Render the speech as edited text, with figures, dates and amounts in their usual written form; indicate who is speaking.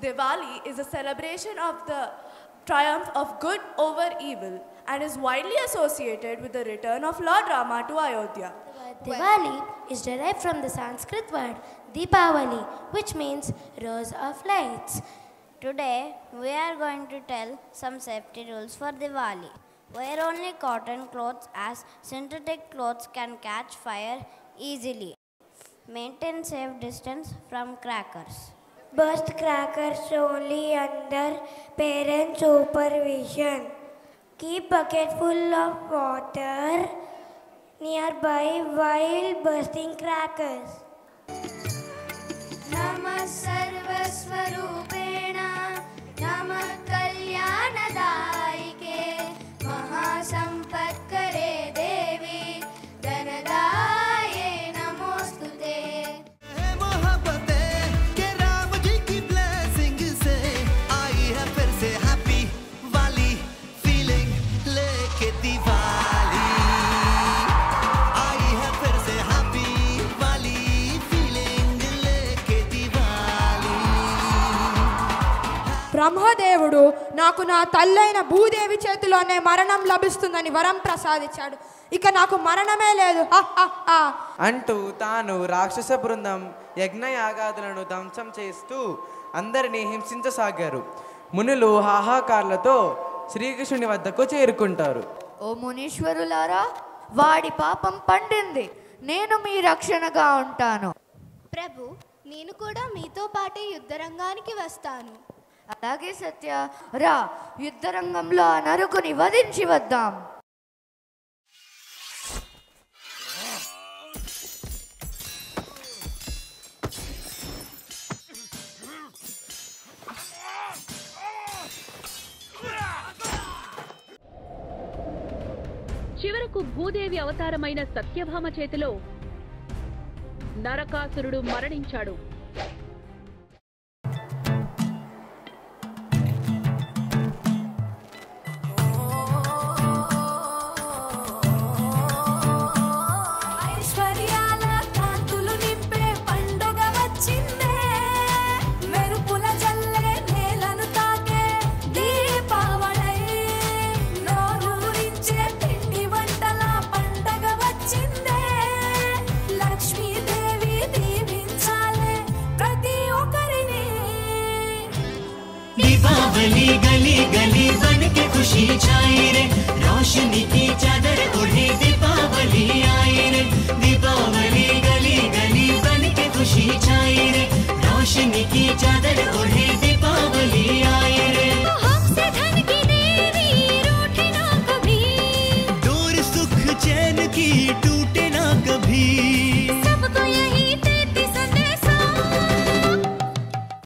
Speaker 1: Diwali is a celebration of the triumph of good over evil and is widely associated with the return of Lord Rama to Ayodhya.
Speaker 2: Diwali is derived from the Sanskrit word Deepavali, which means rose of lights.
Speaker 3: Today, we are going to tell some safety rules for Diwali. Wear only cotton clothes as synthetic clothes can catch fire easily. Maintain safe distance from crackers.
Speaker 2: Burst crackers only under parent supervision. Keep bucket full of water nearby while bursting crackers.
Speaker 4: Namah Sarva Swarupena Namah Kalyanadaike Mahasampatkare Devi Dhanadaye Namostute.
Speaker 5: బ్రహ్మదేవుడు నాకు నా తల్లైన భూదేవి చేతిలోనే మరణం లభిస్తుందని వరం ప్రసాదించాడు. ఇక నాకు మరణమే లేదు
Speaker 6: అంటూ తాను రాక్షస బృందం యజ్ఞయాగాదులను ధ్వంసం చేస్తూ అందరినీ హింసించసాగారు. మునులు హాహాకార్లతో శ్రీకృష్ణుని వద్దకు చేరుకుంటారు.
Speaker 7: ఓ మునీశ్వరులారా, వాడి పాపం పండింది, నేను మీ రక్షణగా ఉంటాను.
Speaker 4: ప్రభు, నేను కూడా మీతో పాటే యుద్ధరంగానికి వస్తాను.
Speaker 7: అలాగే సత్య, రా యుద్ధరంగంలో ఆ నరుకుని వధించి వద్దాం.
Speaker 8: చివరకు భూదేవి అవతారమైన సత్యభామ చేతిలో నరకాసురుడు మరణించాడు.
Speaker 9: दीपावली गली गली बन के खुशी छाई रे, रोशनी की चादर ओढ़े दीपावली आई रे। दीपावली गली गली बन के खुशी छाई रे, रोशनी की चादर ओढ़े